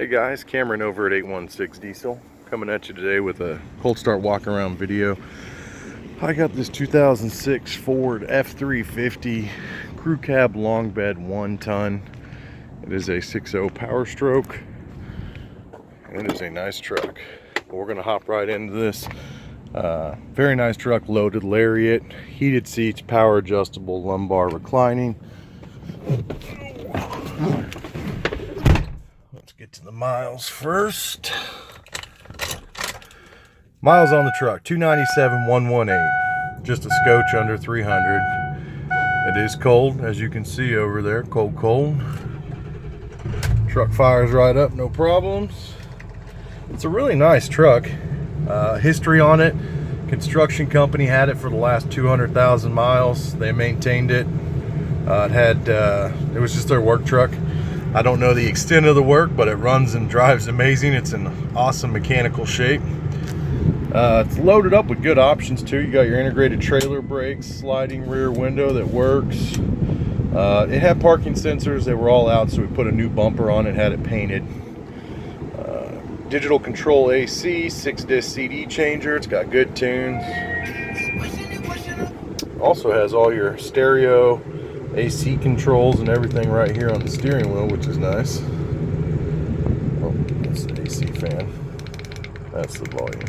Hey guys, Cameron over at 816 Diesel, coming at you today with a cold start walk around video. I got this 2006 Ford F350 crew cab long bed 1 ton. It is a 6.0 Powerstroke. It is a nice truck. We're gonna hop right into this. Very nice truck, loaded Lariat, heated seats, power adjustable, lumbar reclining. Let's get to the miles first. Miles on the truck, 297,118. Just a scotch under 300. It is cold, as you can see over there, cold. Truck fires right up, no problems. It's a really nice truck. History on it, construction company had it for the last 200,000 miles. They maintained it. It was just their work truck. I don't know the extent of the work, but it runs and drives amazing. It's in awesome mechanical shape. It's loaded up with good options too. You got your integrated trailer brakes, sliding rear window that works. It had parking sensors. They were all out, so we put a new bumper on it, had it painted. Digital control AC, 6-disc CD changer. It's got good tunes. Also has all your stereo, AC controls and everything right here on the steering wheel, which is nice. Oh, that's the AC fan. That's the volume.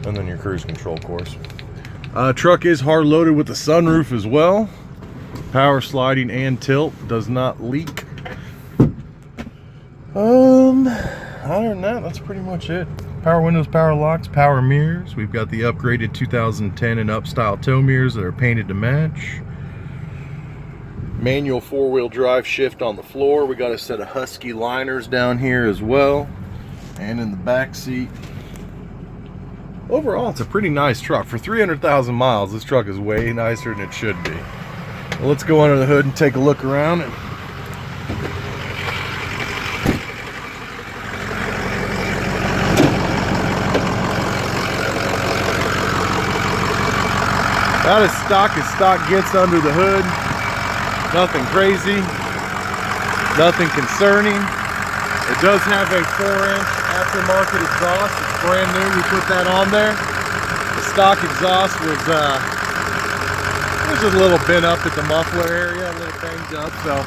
And then your cruise control, of course. Truck is hard loaded with the sunroof as well. Power sliding and tilt, does not leak. Other than that, that's pretty much it. Power windows, power locks, power mirrors. We've got the upgraded 2010 and up style tow mirrors that are painted to match. Manual 4-wheel drive shift on the floor. We got a set of Husky liners down here as well, and in the back seat. Overall, it's a pretty nice truck. For 300,000 miles, this truck is way nicer than it should be. Well, let's go under the hood and take a look around. About as stock gets under the hood. Nothing crazy, nothing concerning. It does have a 4-inch aftermarket exhaust. It's brand new. We put that on there. The stock exhaust was just a little bent up at the muffler area, a little banged up. So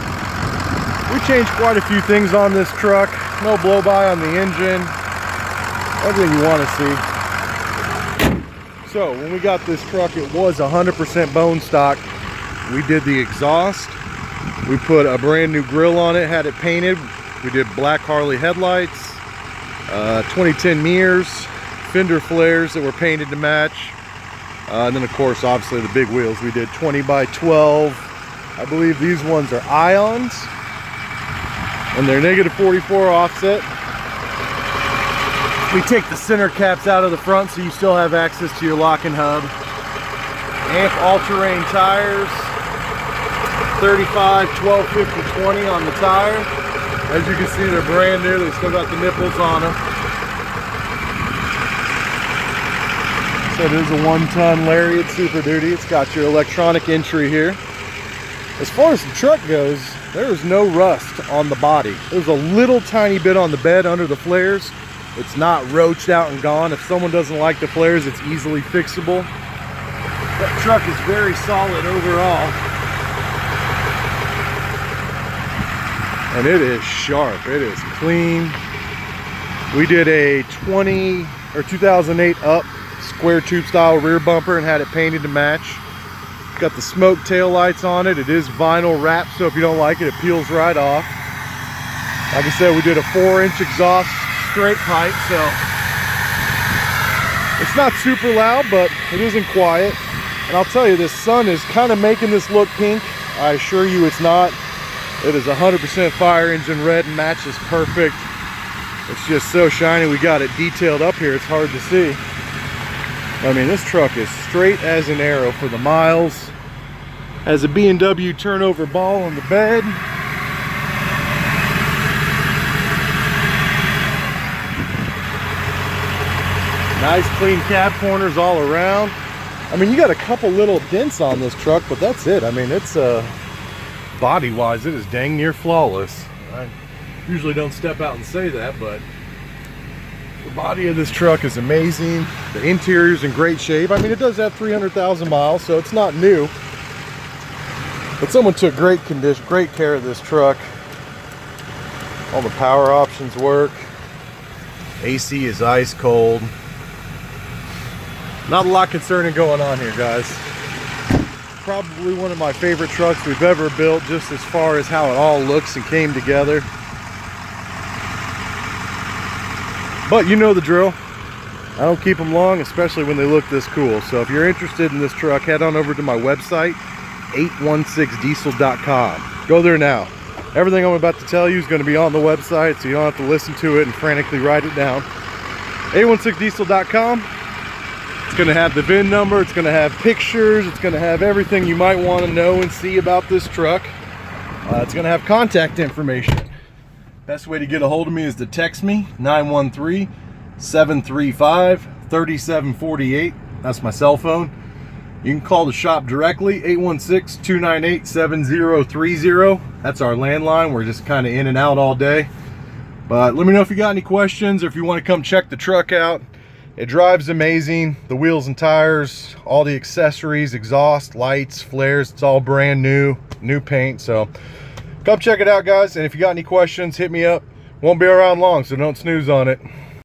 we changed quite a few things on this truck. No blow by on the engine. Everything you want to see. So when we got this truck, it was 100% bone stock. We did the exhaust. We put a brand new grill on it, had it painted. We did black Harley headlights, 2010 mirrors, fender flares that were painted to match. And then of course, obviously the big wheels. We did 20 by 12. I believe these ones are ions. And they're -44 offset. We take the center caps out of the front so you still have access to your locking hub. Amp all-terrain tires, 35, 12, 50, 20 on the tire. As you can see, they're brand new. They still got the nipples on them. So it is a 1-ton Lariat Super Duty. It's got your electronic entry here. As far as the truck goes, there is no rust on the body. There's a little tiny bit on the bed under the flares. It's not roached out and gone. If someone doesn't like the flares, it's easily fixable. That truck is very solid overall. And it is sharp, it is clean. We did a 2008 up square tube style rear bumper and had it painted to match. Got the smoke tail lights on it. It is vinyl wrapped, so if you don't like it, it peels right off. Like I said, we did a 4-inch exhaust straight pipe, so it's not super loud, but it isn't quiet. And I'll tell you, this sun is kind of making this look pink. I assure you it's not. It is 100% fire engine red and matches perfect. It's just so shiny. We got it detailed up here. It's hard to see. I mean, this truck is straight as an arrow for the miles. Has a B&W turnover ball on the bed. Nice clean cab corners all around. I mean, you got a couple little dents on this truck, but that's it. I mean, it's body-wise, it is dang near flawless. Usually don't step out and say that, but the body of this truck is amazing. The interior's in great shape. I mean, it does have 300,000 miles, so it's not new. But someone took great care of this truck. All the power options work. AC is ice cold. Not a lot concerning going on here, guys. Probably one of my favorite trucks we've ever built, just as far as how it all looks and came together. But you know the drill. I don't keep them long, especially when they look this cool. So if you're interested in this truck, head on over to my website, 816diesel.com. Go there now. Everything I'm about to tell you is going to be on the website, so you don't have to listen to it and frantically write it down. 816diesel.com. It's going to have the VIN number, it's going to have pictures, it's going to have everything you might want to know and see about this truck. It's going to have contact information. Best way to get a hold of me is to text me, 913-735-3748. That's my cell phone. You can call the shop directly, 816-298-7030. That's our landline. We're just kind of in and out all day. But let me know if you got any questions or if you want to come check the truck out. It drives amazing. The wheels and tires, all the accessories, exhaust, lights, flares, it's all brand new, new paint. So come check it out, guys. And if you got any questions, hit me up. Won't be around long, so don't snooze on it.